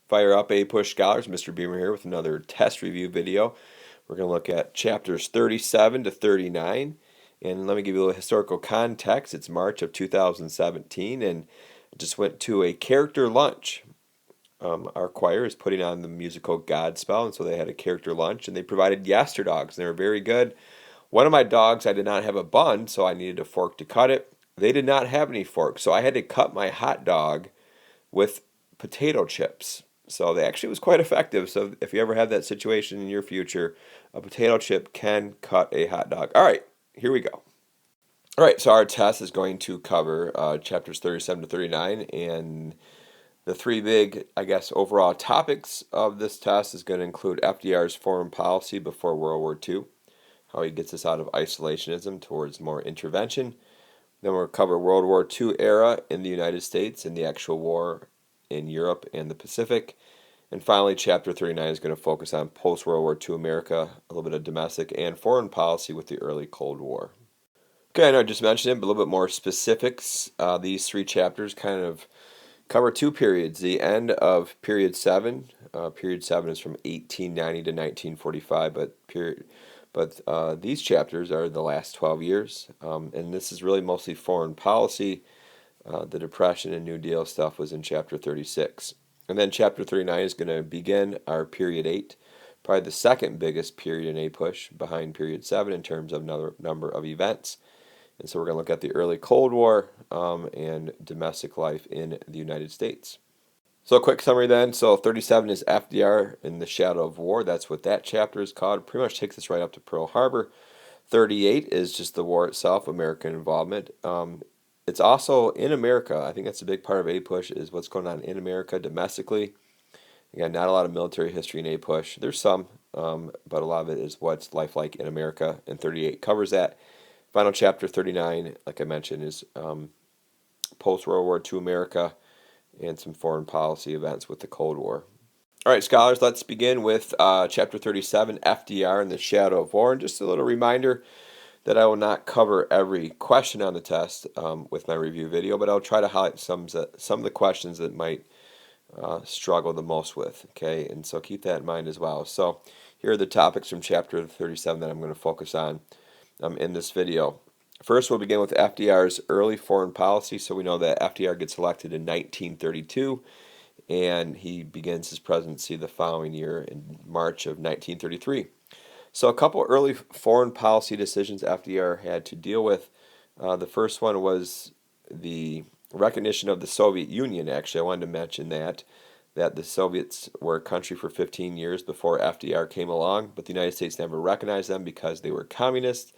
Fire up, A-Push scholars. Mr. Beamer here with another test review video. We're going to look at chapters 37 to 39. And let me give you a little historical context. It's March of 2017, and I just went to a character lunch. Our choir is putting on the musical Godspell, and so they had a character lunch, and they provided Yaster dogs. They were very good. One of my dogs, I did not have a bun, so I needed a fork to cut it. They did not have any forks, so I had to cut my hot dog with potato chips. So they actually was quite effective. So if you ever have that situation in your future, a potato chip can cut a hot dog. All right, here we go. All right, so our test is going to cover chapters 37 to 39, and the three big, overall topics of this test is going to include FDR's foreign policy before World War II, how he gets us out of isolationism towards more intervention. Then we'll cover World War II era in the United States and the actual war in Europe and the Pacific. And finally, Chapter 39 is going to focus on post-World War II America, a little bit of domestic and foreign policy with the early Cold War. Okay, I know I just mentioned it, but a little bit more specifics. These three chapters kind of cover two periods. The end of Period 7. Period 7 is from 1890 to 1945, but these chapters are the last 12 years, and this is really mostly foreign policy. The Depression and New Deal stuff was in Chapter 36. And then Chapter 39 is going to begin our Period 8, probably the second biggest period in A-Push, behind Period 7 in terms of number of events. And so we're going to look at the early Cold War and domestic life in the United States. So a quick summary then. So 37 is FDR in the shadow of war. That's what that chapter is called. It pretty much takes us right up to Pearl Harbor. 38 is just the war itself, American involvement. It's also in America. I think that's a big part of A-Push is what's going on in America domestically. Again, not a lot of military history in A-Push. There's some, but a lot of it is what's life like in America, and 38 covers that. Final chapter 39, like I mentioned, is post-World War II America and some foreign policy events with the Cold War. All right, scholars, let's begin with chapter 37, FDR in the shadow of war. And just a little reminder that I will not cover every question on the test with my review video, but I'll try to highlight some of the questions that might struggle the most with, okay? And so keep that in mind as well. So here are the topics from chapter 37 that I'm going to focus on in this video. First, we'll begin with FDR's early foreign policy. So we know that FDR gets elected in 1932, and he begins his presidency the following year in March of 1933. So a couple early foreign policy decisions FDR had to deal with. The first one was the recognition of the Soviet Union. Actually, I wanted to mention that the Soviets were a country for 15 years before FDR came along, but the United States never recognized them because they were communists.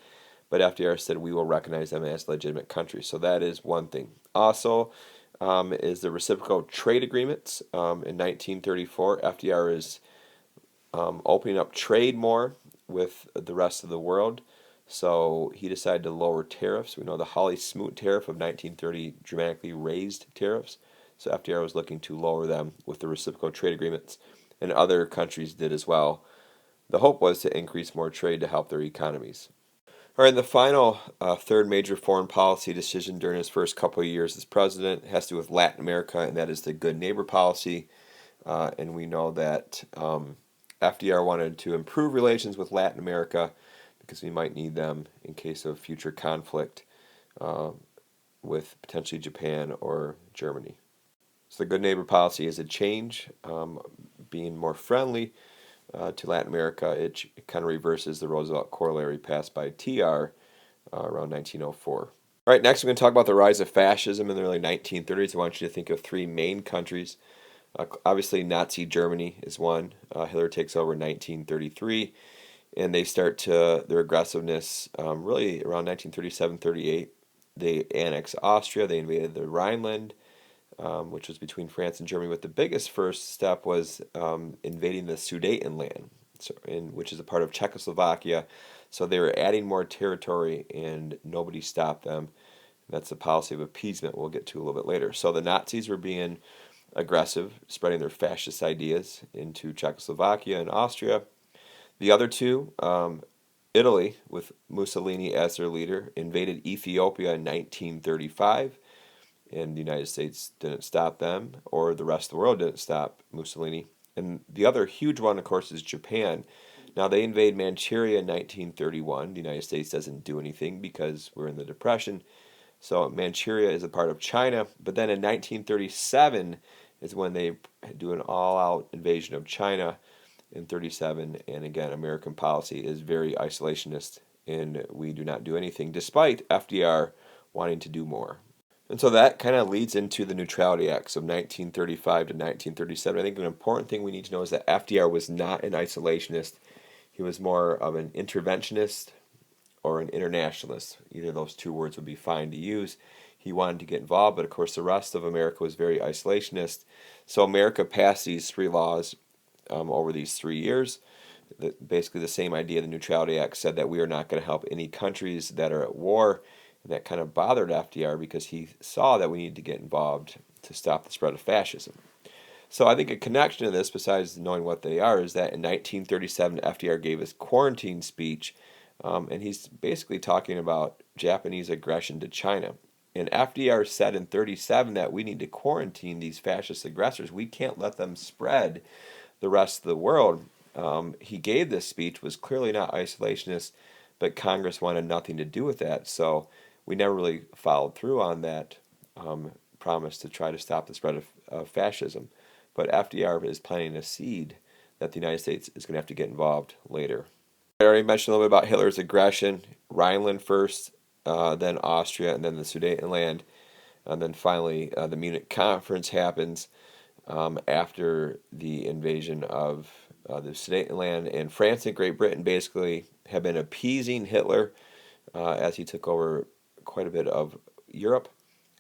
But FDR said we will recognize them as legitimate countries. So that is one thing. Also is the reciprocal trade agreements. In 1934, FDR is opening up trade more with the rest of the world. So he decided to lower tariffs. We know the Hawley-Smoot tariff of 1930 dramatically raised tariffs. So FDR was looking to lower them with the reciprocal trade agreements, and other countries did as well. The hope was to increase more trade to help their economies. All right, the final third major foreign policy decision during his first couple of years as president has to do with Latin America, and that is the good neighbor policy. And we know that FDR wanted to improve relations with Latin America because we might need them in case of future conflict with potentially Japan or Germany. So the good neighbor policy is a change, being more friendly to Latin America. It kind of reverses the Roosevelt corollary passed by TR around 1904. All right, next we're going to talk about the rise of fascism in the early 1930s. I want you to think of three main countries. Obviously, Nazi Germany is one. Hitler takes over in 1933, and they start their aggressiveness really around 1937-38. They annexed Austria. They invaded the Rhineland, which was between France and Germany. But the biggest first step was invading the Sudetenland, which is a part of Czechoslovakia. So they were adding more territory, and nobody stopped them. That's the policy of appeasement we'll get to a little bit later. So the Nazis were being aggressive, spreading their fascist ideas into Czechoslovakia and Austria. The other two, Italy, with Mussolini as their leader, invaded Ethiopia in 1935. and the United States didn't stop them, or the rest of the world didn't stop Mussolini. And the other huge one, of course, is Japan. Now, they invade Manchuria in 1931. The United States doesn't do anything because we're in the Depression. So Manchuria is a part of China. But then in 1937 is when they do an all-out invasion of China in 37. And again, American policy is very isolationist, and we do not do anything, despite FDR wanting to do more. And so that kind of leads into the Neutrality Acts of 1935 to 1937. I think an important thing we need to know is that FDR was not an isolationist. He was more of an interventionist or an internationalist. Either of those two words would be fine to use. He wanted to get involved, but of course the rest of America was very isolationist. So America passed these three laws over these 3 years. Basically the same idea. The Neutrality Act said that we are not going to help any countries that are at war. And that kind of bothered FDR because he saw that we needed to get involved to stop the spread of fascism. So I think a connection to this, besides knowing what they are, is that in 1937 FDR gave his quarantine speech, and he's basically talking about Japanese aggression to China. And FDR said in 37 that we need to quarantine these fascist aggressors. We can't let them spread the rest of the world. He gave this speech, was clearly not isolationist, but Congress wanted nothing to do with that. So we never really followed through on that promise to try to stop the spread of fascism. But FDR is planting a seed that the United States is going to have to get involved later. I already mentioned a little bit about Hitler's aggression. Rhineland first, then Austria, and then the Sudetenland. And then finally the Munich Conference happens after the invasion of the Sudetenland. And France and Great Britain basically have been appeasing Hitler as he took over quite a bit of Europe.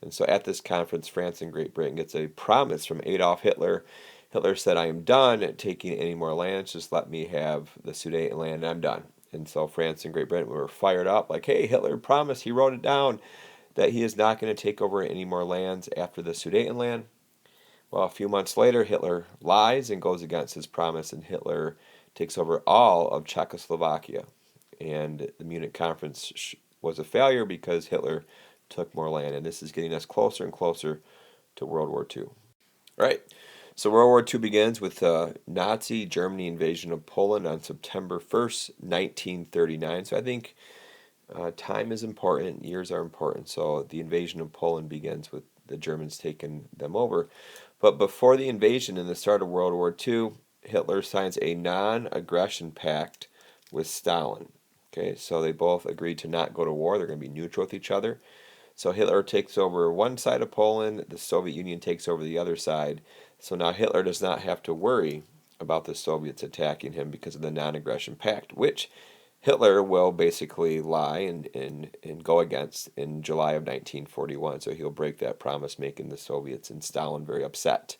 And so at this conference, France and Great Britain gets a promise from Adolf Hitler. Hitler said, I am done taking any more lands. Just let me have the Sudetenland and I'm done. And so France and Great Britain were fired up like, hey, Hitler promised, he wrote it down, that he is not going to take over any more lands after the Sudetenland. Well, a few months later, Hitler lies and goes against his promise, and Hitler takes over all of Czechoslovakia. And the Munich Conference was a failure because Hitler took more land, and this is getting us closer and closer to World War II. All right, so World War II begins with Nazi Germany invasion of Poland on September 1st, 1939. So I think time is important, years are important. So the invasion of Poland begins with the Germans taking them over. But before the invasion and the start of World War II, Hitler signs a non-aggression pact with Stalin. Okay, so they both agreed to not go to war. They're going to be neutral with each other. So Hitler takes over one side of Poland, the Soviet Union takes over the other side. So now Hitler does not have to worry about the Soviets attacking him because of the non-aggression pact, which Hitler will basically lie and go against in July of 1941. So he'll break that promise, making the Soviets and Stalin very upset.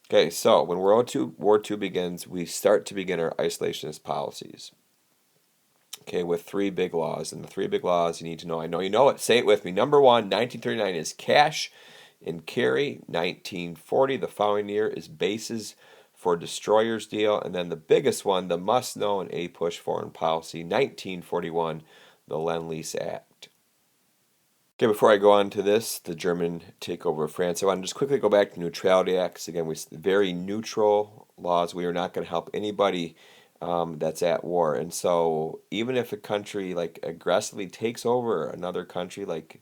Okay, so when War II begins, we start to begin our isolationist policies. Okay, with three big laws. And the three big laws you need to know, I know you know it, say it with me. Number one, 1939 is cash and carry. 1940, the following year, is bases for destroyers deal. And then the biggest one, the must-know and A-push foreign policy, 1941, the Lease Act. Okay, before I go on to this, the German takeover of France, I want to just quickly go back to Neutrality Acts. Again, very neutral laws. We are not going to help anybody that's at war. And so even if a country like aggressively takes over another country, like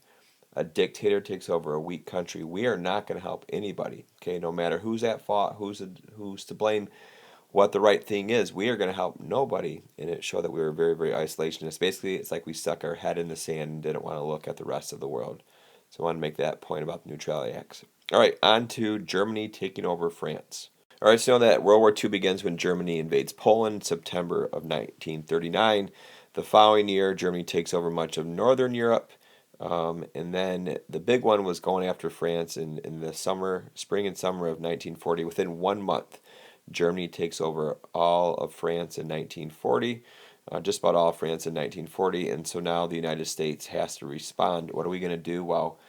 a dictator takes over a weak country, we are not going to help anybody. Okay, no matter who's at fault, who's to blame, what the right thing is, we are going to help nobody. And it showed that we were very, very isolationist. Basically, it's like we stuck our head in the sand and didn't want to look at the rest of the world. So I want to make that point about the Neutrality Acts. All right, on to Germany taking over France. All right, so you know that World War II begins when Germany invades Poland in September of 1939. The following year, Germany takes over much of Northern Europe. And then the big one was going after France in the spring and summer of 1940. Within 1 month, Germany takes over all of France in 1940, just about all of France in 1940. And so now the United States has to respond. What are we going to do? Well,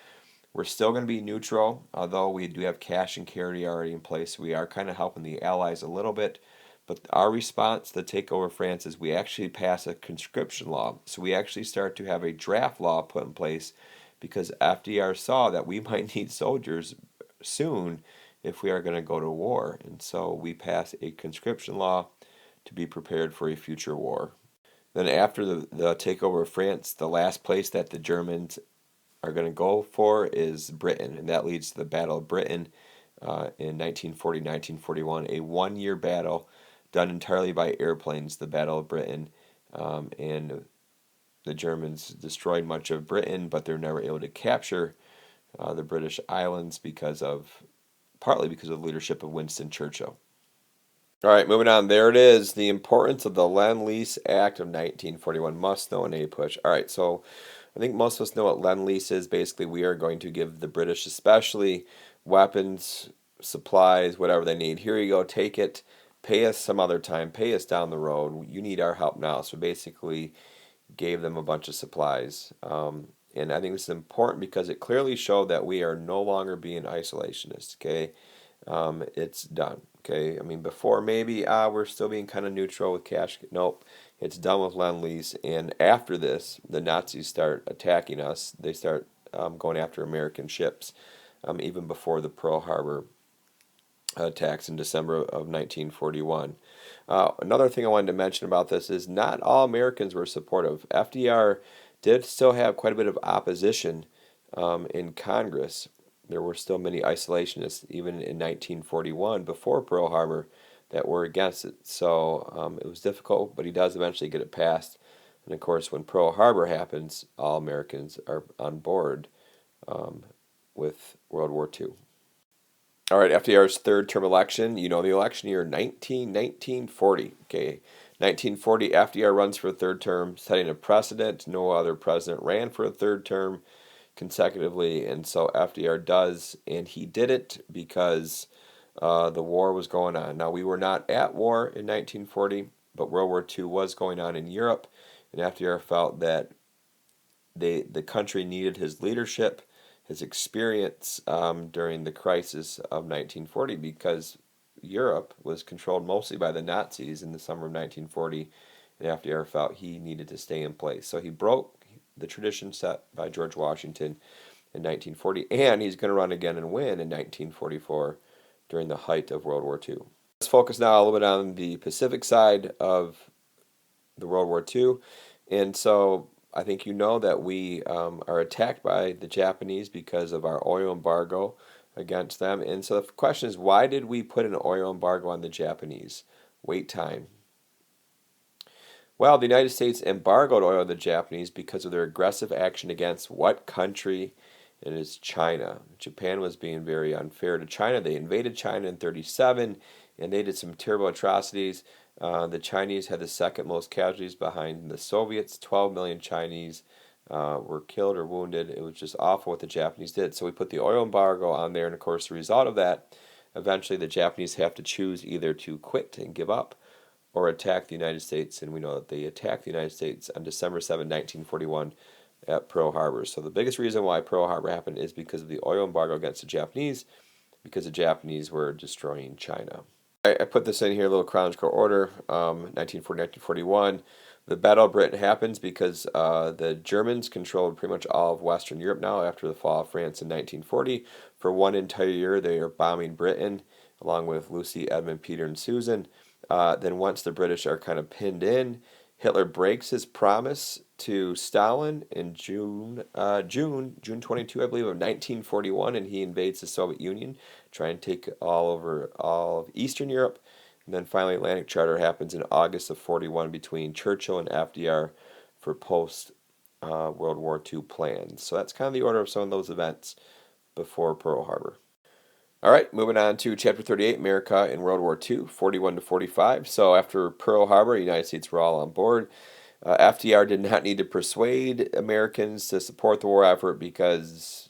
we're still going to be neutral, although we do have cash and carry already in place. We are kind of helping the Allies a little bit. But our response to take over France is we actually pass a conscription law. So we actually start to have a draft law put in place because FDR saw that we might need soldiers soon if we are going to go to war. And so we passed a conscription law to be prepared for a future war. Then after the takeover of France, the last place that the Germans are going to go for is Britain, and that leads to the Battle of Britain in 1940-1941, a one-year battle done entirely by airplanes, the Battle of Britain, and the Germans destroyed much of Britain, but they're never able to capture the British islands partly because of the leadership of Winston Churchill. All right, moving on. There it is. The importance of the Lease Act of 1941. Must know an A push. All right, so I think most of us know what Lend-Lease is. Basically, we are going to give the British especially weapons, supplies, whatever they need. Here you go, take it. Pay us some other time. Pay us down the road. You need our help now. So basically gave them a bunch of supplies. And I think this is important because it clearly showed that we are no longer being isolationists, okay? It's done. Okay, I mean, before maybe we're still being kind of neutral with cash. Nope, it's done with Lend-Lease. And after this, the Nazis start attacking us. They start going after American ships, even before the Pearl Harbor attacks in December of 1941. Another thing I wanted to mention about this is not all Americans were supportive. FDR did still have quite a bit of opposition in Congress. There were still many isolationists, even in 1941, before Pearl Harbor, that were against it. So it was difficult, but he does eventually get it passed. And of course, when Pearl Harbor happens, all Americans are on board with World War II. All right, FDR's third term election. You know the election year, 1940. Okay, 1940, FDR runs for a third term, setting a precedent. No other president ran for a third term consecutively, and so FDR does, and he did it because the war was going on. Now, we were not at war in 1940, but World War II was going on in Europe, and FDR felt that the country needed his leadership, his experience during the crisis of 1940, because Europe was controlled mostly by the Nazis in the summer of 1940, and FDR felt he needed to stay in place. So he broke the tradition set by George Washington in 1940, and he's going to run again and win in 1944 during the height of World War II. Let's focus now a little bit on the Pacific side of the World War II. And so I think you know that we are attacked by the Japanese because of our oil embargo against them. And so the question is, why did we put an oil embargo on the Japanese? Wait time. Well, the United States embargoed oil to the Japanese because of their aggressive action against what country? It is China. Japan was being very unfair to China. They invaded China in 1937, and they did some terrible atrocities. The Chinese had the second most casualties behind the Soviets. 12 million Chinese were killed or wounded. It was just awful what the Japanese did. So we put the oil embargo on there, and of course the result of that, eventually the Japanese have to choose either to quit and give up or attack the United States, and we know that they attacked the United States on December 7, 1941 at Pearl Harbor. So the biggest reason why Pearl Harbor happened is because of the oil embargo against the Japanese, because the Japanese were destroying China. I put this in here, a little chronological order, 1940, 1941. The Battle of Britain happens because the Germans controlled pretty much all of Western Europe now after the fall of France in 1940. For one entire year, they are bombing Britain, along with Lucy, Edmund, Peter, and Susan. Then once the British are kind of pinned in, Hitler breaks his promise to Stalin in June 22, I believe, of 1941, and he invades the Soviet Union, trying to take all of Eastern Europe. And then finally, Atlantic Charter happens in August of 41 between Churchill and FDR for post-World War II plans. So that's kind of the order of some of those events before Pearl Harbor. All right, moving on to Chapter 38, America in World War II, 41 to 45. So after Pearl Harbor, the United States were all on board. FDR did not need to persuade Americans to support the war effort because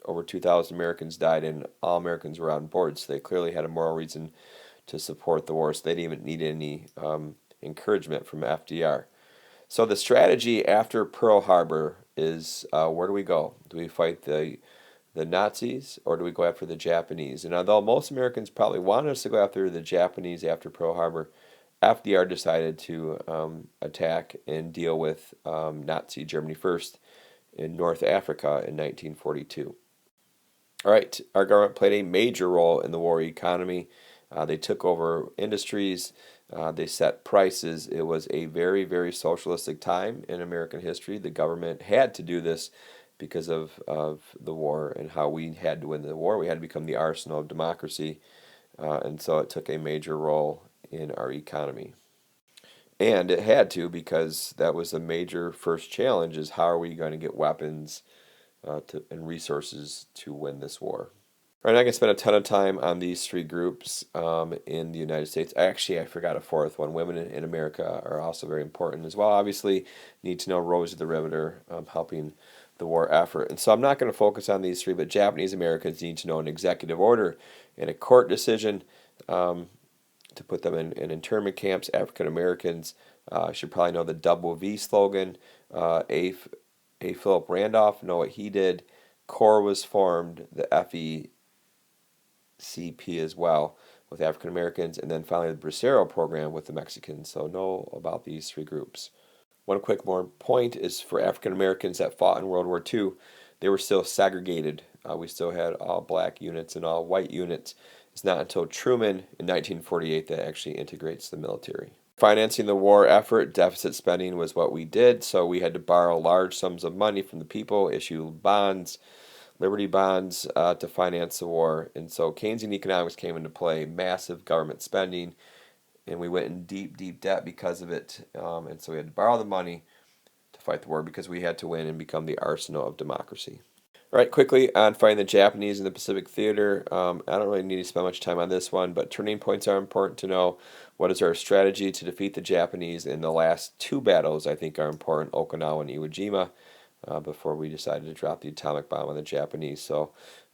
over 2,000 Americans died and all Americans were on board. So they clearly had a moral reason to support the war. So they didn't even need any encouragement from FDR. So the strategy after Pearl Harbor is where do we go? Do we fight the Nazis, or do we go after the Japanese? And although most Americans probably wanted us to go after the Japanese after Pearl Harbor, FDR decided to attack and deal with Nazi Germany first in North Africa in 1942. All right, our government played a major role in the war economy. They took over industries, they set prices. It was a very, very socialistic time in American history. The government had to do this because of the war and how we had to win the war. We had to become the arsenal of democracy, and so it took a major role in our economy. And it had to, because that was a major first challenge, is how are we going to get weapons and resources to win this war. All right, I can spend a ton of time on these three groups in the United States. Actually, I forgot a fourth one. Women in America are also very important as well. Obviously, need to know Rosie the Riveter helping the war effort. And so I'm not going to focus on these three, but Japanese Americans need to know an executive order and a court decision to put them in internment camps. African Americans should probably know the WWII slogan. A. Philip Randolph, know what he did. CORE was formed, the FECP as well, with African Americans, and then finally the Bracero program with the Mexicans. So know about these three groups. One quick more point is for African Americans that fought in World War II, they were still segregated. We still had all black units and all white units. It's not until Truman in 1948 that actually integrates the military. Financing the war effort, deficit spending was what we did, so we had to borrow large sums of money from the people, issue bonds, Liberty bonds to finance the war. And so Keynesian economics came into play, massive government spending, and we went in deep, deep debt because of it. And so we had to borrow the money to fight the war because we had to win and become the arsenal of democracy. All right, quickly on fighting the Japanese in the Pacific Theater. I don't really need to spend much time on this one, but turning points are important to know. What is our strategy to defeat the Japanese in the last two battles? I think are important, Okinawa and Iwo Jima, before we decided to drop the atomic bomb on the Japanese. So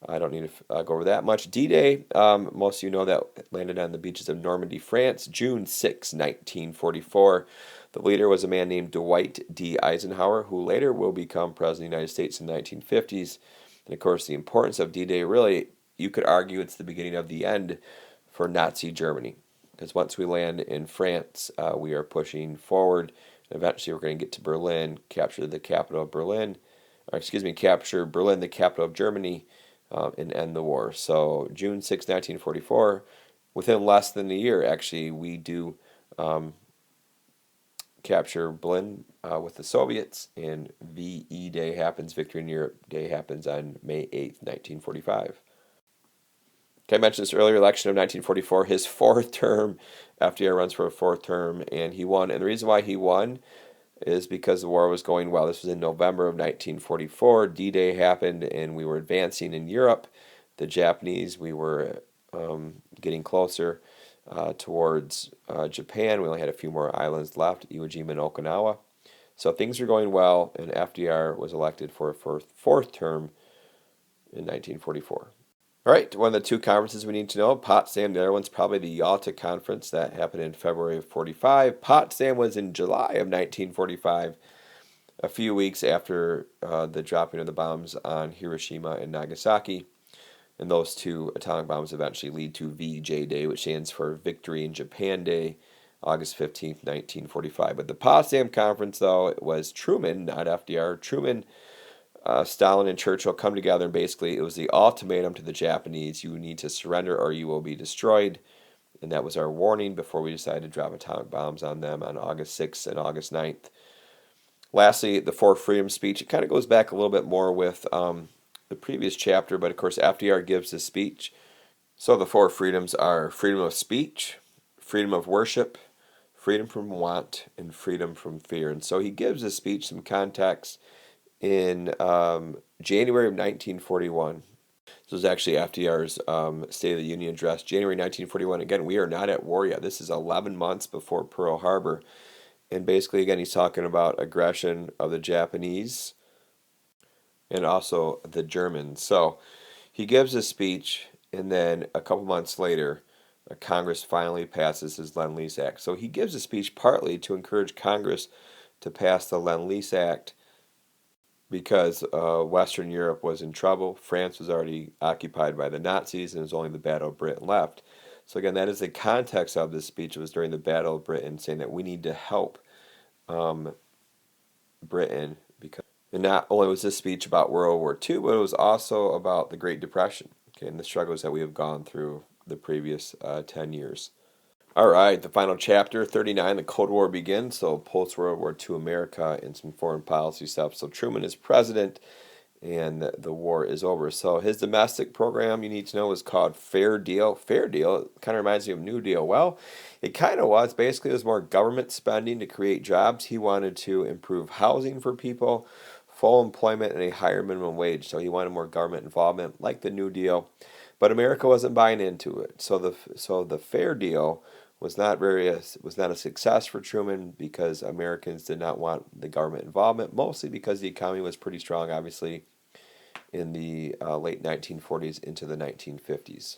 I don't need to go over that much. D-Day, most of you know that landed on the beaches of Normandy, France, June 6, 1944. The leader was a man named Dwight D. Eisenhower, who later will become President of the United States in the 1950s. And of course, the importance of D-Day, really, you could argue it's the beginning of the end for Nazi Germany. Because once we land in France, we are pushing forward. And eventually, we're going to get to Berlin, capture the capital of Berlin, capture Berlin, the capital of Germany, and end the war. So June 6, 1944, within less than a year, actually, we do capture Berlin with the Soviets, and VE Day happens, Victory in Europe Day happens on May 8th, 1945. Okay, I mentioned this earlier, election of 1944, his fourth term. FDR runs for a fourth term, and he won. And the reason why he won is because the war was going well. This was in November of 1944. D-Day happened, and we were advancing in Europe. The Japanese, we were getting closer towards Japan. We only had a few more islands left, Iwo Jima and Okinawa. So things were going well, and FDR was elected for a fourth term in 1944. All right, one of the two conferences we need to know, Potsdam. The other one's probably the Yalta Conference that happened in February of 45. Potsdam was in July of 1945, a few weeks after the dropping of the bombs on Hiroshima and Nagasaki. And those two atomic bombs eventually lead to VJ Day, which stands for Victory in Japan Day, August 15th, 1945. But the Potsdam Conference, though, it was Truman, not FDR. Truman, Stalin, and Churchill come together, and basically it was the ultimatum to the Japanese: you need to surrender or you will be destroyed. And that was our warning before we decided to drop atomic bombs on them on August 6th and August 9th. Lastly, the Four Freedoms speech. It kind of goes back a little bit more with the previous chapter, but of course FDR gives this speech. So the four freedoms are freedom of speech, freedom of worship, freedom from want, and freedom from fear. And so he gives this speech some context in January of 1941. This was actually FDR's State of the Union address, January 1941. Again, we are not at war yet. This is 11 months before Pearl Harbor. And basically, again, he's talking about aggression of the Japanese and also the Germans. So he gives a speech, and then a couple months later, Congress finally passes his Lend-Lease Act. So he gives a speech partly to encourage Congress to pass the Lend-Lease Act because Western Europe was in trouble. France was already occupied by the Nazis, and it was only the Battle of Britain left. So again, that is the context of this speech. It was during the Battle of Britain, saying that we need to help Britain And not only was this speech about World War II, but it was also about the Great Depression, okay, and the struggles that we have gone through the previous 10 years. All right, the final chapter, 39, the Cold War begins. So post-World War II America and some foreign policy stuff. So Truman is president and the war is over. So his domestic program, you need to know, is called Fair Deal. Fair Deal kind of reminds me of New Deal. Well, it kind of was. Basically, it was more government spending to create jobs. He wanted to improve housing for people, full employment, and a higher minimum wage. So he wanted more government involvement, like the New Deal. But America wasn't buying into it. So the Fair Deal was not a success for Truman because Americans did not want the government involvement, mostly because the economy was pretty strong, obviously, in the late 1940s into the 1950s.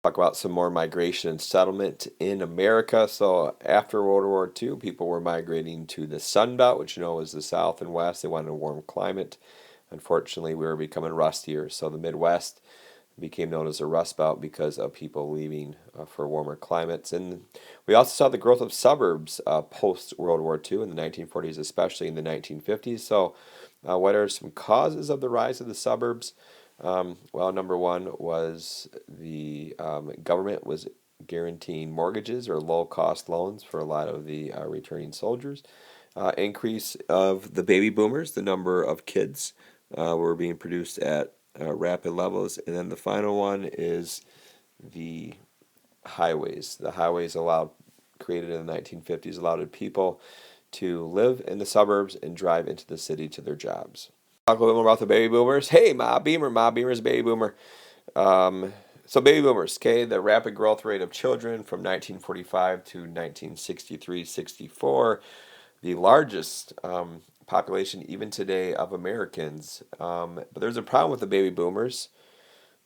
Talk about some more migration and settlement in America. So after World War II, people were migrating to the Sun Belt, which is the South and West. They wanted a warm climate. Unfortunately, we were becoming rustier. So the Midwest became known as the Rust Belt because of people leaving for warmer climates. And we also saw the growth of suburbs post-World War II in the 1940s, especially in the 1950s. So what are some causes of the rise of the suburbs? Well, number one was the government was guaranteeing mortgages or low-cost loans for a lot of the returning soldiers. Increase of the baby boomers, the number of kids were being produced at rapid levels. And then the final one is the highways. The highways created in the 1950s, allowed people to live in the suburbs and drive into the city to their jobs. Talk a little bit more about the baby boomers. Hey, Ma Beamer's a baby boomer. So baby boomers, okay, the rapid growth rate of children from 1945 to 1963-64, the largest population even today of Americans. But there's a problem with the baby boomers.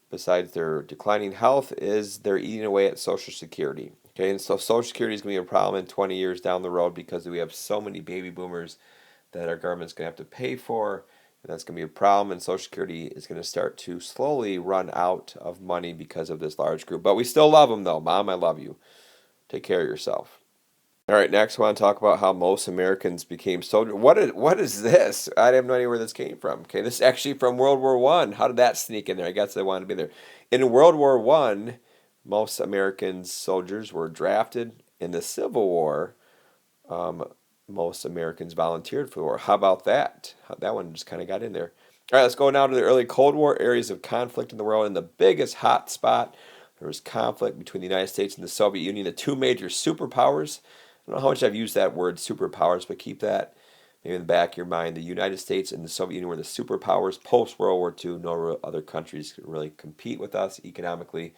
Besides their declining health, is they're eating away at Social Security. Okay, and so Social Security is going to be a problem in 20 years down the road because we have so many baby boomers that our government's going to have to pay for. And that's going to be a problem, and Social Security is going to start to slowly run out of money because of this large group. But we still love them, though. Mom, I love you. Take care of yourself. All right, next I want to talk about how most Americans became soldiers. What is this? I have no idea where this came from. Okay, this is actually from World War I. How did that sneak in there? I guess they wanted to be there. In World War I, most American soldiers were drafted. In the Civil War, most Americans volunteered for the war. How about that? That one just kind of got in there. All right, let's go now to the early Cold War areas of conflict in the world. And the biggest hot spot, there was conflict between the United States and the Soviet Union, the two major superpowers. I don't know how much I've used that word superpowers, but keep that maybe in the back of your mind. The United States and the Soviet Union were the superpowers post-World War II. No other countries could really compete with us economically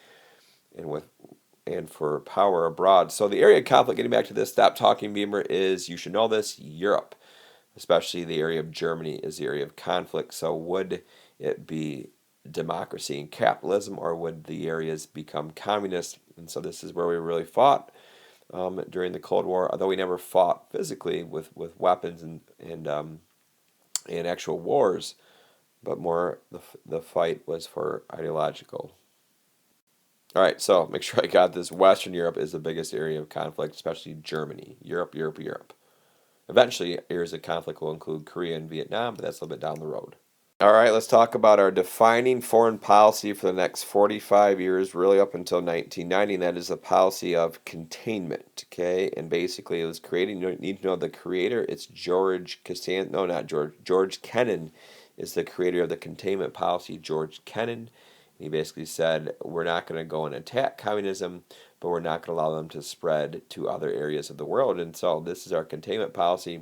and for power abroad. So the area of conflict, getting back to this, stop talking, Beamer, is, you should know this, Europe. Especially the area of Germany is the area of conflict. So would it be democracy and capitalism, or would the areas become communist? And so this is where we really fought during the Cold War, although we never fought physically with weapons and actual wars, but more the fight was for ideological. All right, so make sure I got this. Western Europe is the biggest area of conflict, especially Germany. Europe. Eventually, areas of conflict will include Korea and Vietnam, but that's a little bit down the road. All right, let's talk about our defining foreign policy for the next 45 years, really up until 1990, and that is the policy of containment, okay? And basically, it was created, you need to know the creator, it's George Kennan is the creator of the containment policy, George Kennan. He basically said, we're not going to go and attack communism, but we're not going to allow them to spread to other areas of the world. And so this is our containment policy.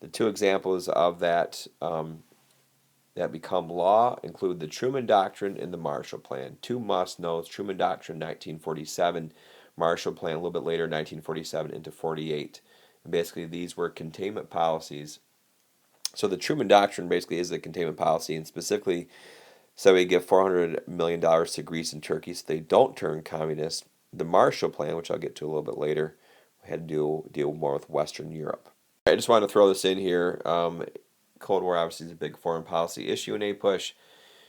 The two examples of that that become law include the Truman Doctrine and the Marshall Plan. Two must-knows: Truman Doctrine, 1947, Marshall Plan, a little bit later, 1947 into 48. And basically, these were containment policies. So the Truman Doctrine basically is the containment policy, and specifically, so we give $400 million to Greece and Turkey so they don't turn communist. The Marshall Plan, which I'll get to a little bit later, had to deal more with Western Europe. I just wanted to throw this in here. Cold War obviously is a big foreign policy issue in APUSH.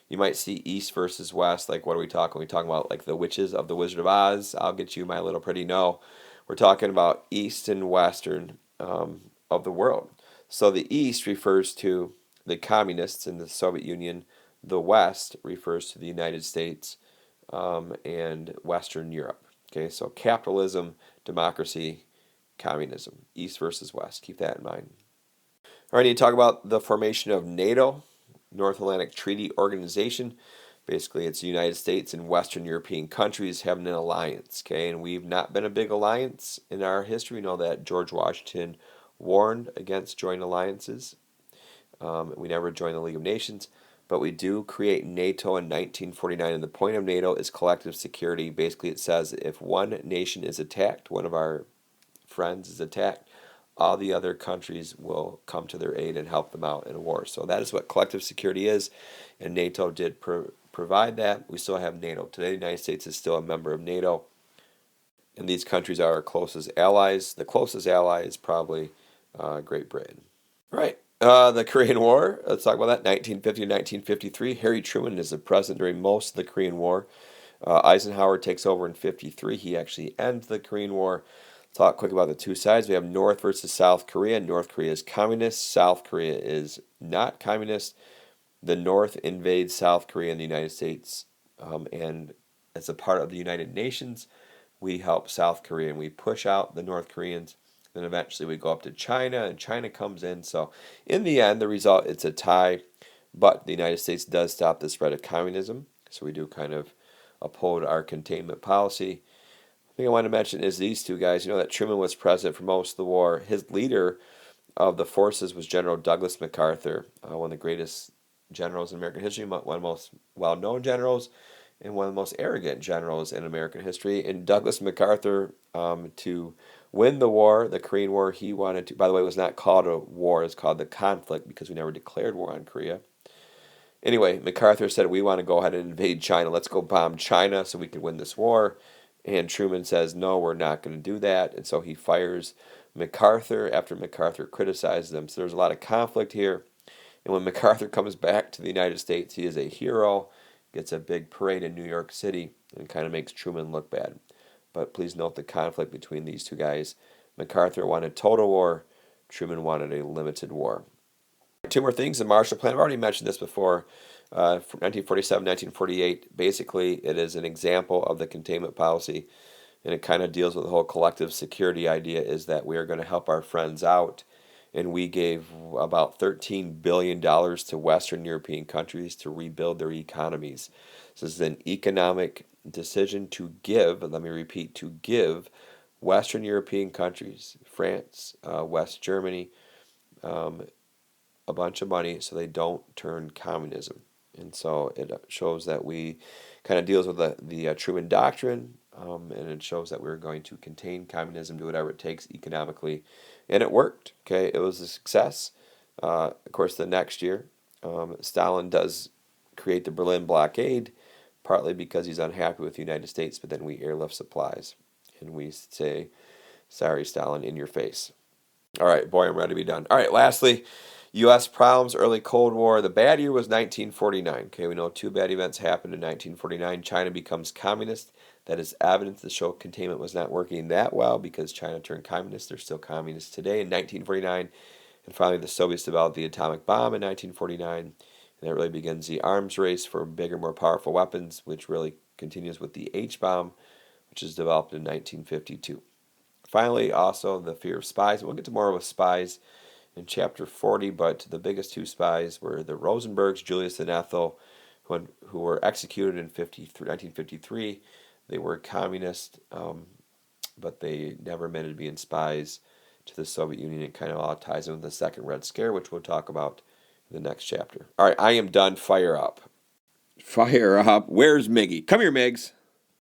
You might see East versus West. Like, what are we talking? Are we talking about like the witches of the Wizard of Oz? I'll get you, my little pretty. No, we're talking about East and Western of the world. So the East refers to the communists in the Soviet Union. The West refers to the United States and Western Europe. Okay, so capitalism, democracy, communism, East versus West. Keep that in mind. All right, I need to talk about the formation of NATO, North Atlantic Treaty Organization. Basically, it's the United States and Western European countries having an alliance. Okay, and we've not been a big alliance in our history. We know that George Washington warned against joint alliances. We never joined the League of Nations, but we do create NATO in 1949. And the point of NATO is collective security. Basically, it says if one nation is attacked, one of our friends is attacked, all the other countries will come to their aid and help them out in a war. So that is what collective security is, and NATO did provide that. We still have NATO today. The United States is still a member of NATO, and these countries are our closest allies. The closest ally is probably Great Britain. Right. The Korean War, let's talk about that. 1950 to 1953. Harry Truman is the president during most of the Korean War. Eisenhower takes over in 53. He actually ends the Korean War. Talk quick about the two sides. We have North versus South Korea. North Korea is communist. South Korea is not communist. The North invades South Korea and the United States, and as a part of the United Nations, we help South Korea and we push out the North Koreans. Then eventually we go up to China, and China comes in. So in the end, the result, it's a tie, but the United States does stop the spread of communism. So we do kind of uphold our containment policy. The thing I want to mention is these two guys. You know that Truman was president for most of the war. His leader of the forces was General Douglas MacArthur, one of the greatest generals in American history, one of the most well-known generals, and one of the most arrogant generals in American history. And Douglas MacArthur, to win the war, the Korean War, he wanted to, by the way, it was not called a war, it's called the conflict because we never declared war on Korea. Anyway, MacArthur said, we want to go ahead and invade China. Let's go bomb China so we can win this war. And Truman says, no, we're not going to do that. And so he fires MacArthur after MacArthur criticizes them. So there's a lot of conflict here. And when MacArthur comes back to the United States, he is a hero, gets a big parade in New York City, and kind of makes Truman look bad. But please note the conflict between these two guys. MacArthur wanted total war. Truman wanted a limited war. Two more things. The Marshall Plan. I've already mentioned this before. From 1947, 1948. Basically, it is an example of the containment policy. And it kind of deals with the whole collective security idea is that we are going to help our friends out. And we gave about $13 billion to Western European countries to rebuild their economies. So this is an economic decision to give, let me repeat, to give Western European countries, France, West Germany, a bunch of money so they don't turn communism. And so it shows that we kind of deals with the Truman Doctrine, and it shows that we're going to contain communism, do whatever it takes economically. And it worked. Okay, it was a success. Of course, the next year, Stalin does create the Berlin blockade, partly because he's unhappy with the United States, but then we airlift supplies. And we say, sorry, Stalin, in your face. All right, boy, I'm ready to be done. All right, lastly, U.S. problems, early Cold War. The bad year was 1949. Okay, we know two bad events happened in 1949. China becomes communist. That is evidence to show containment was not working that well because China turned communist. They're still communists today in 1949. And finally, the Soviets developed the atomic bomb in 1949. And that really begins the arms race for bigger, more powerful weapons, which really continues with the H-bomb, which is developed in 1952. Finally, also the fear of spies. We'll get to more with spies in chapter 40, but the biggest two spies were the Rosenbergs, Julius and Ethel, who were executed in 1953. They were communist, but they never meant to be spies to the Soviet Union. It kind of all ties in with the Second Red Scare, which we'll talk about in the next chapter. All right, I am done. Fire up. Fire up. Where's Miggy? Come here, Migs.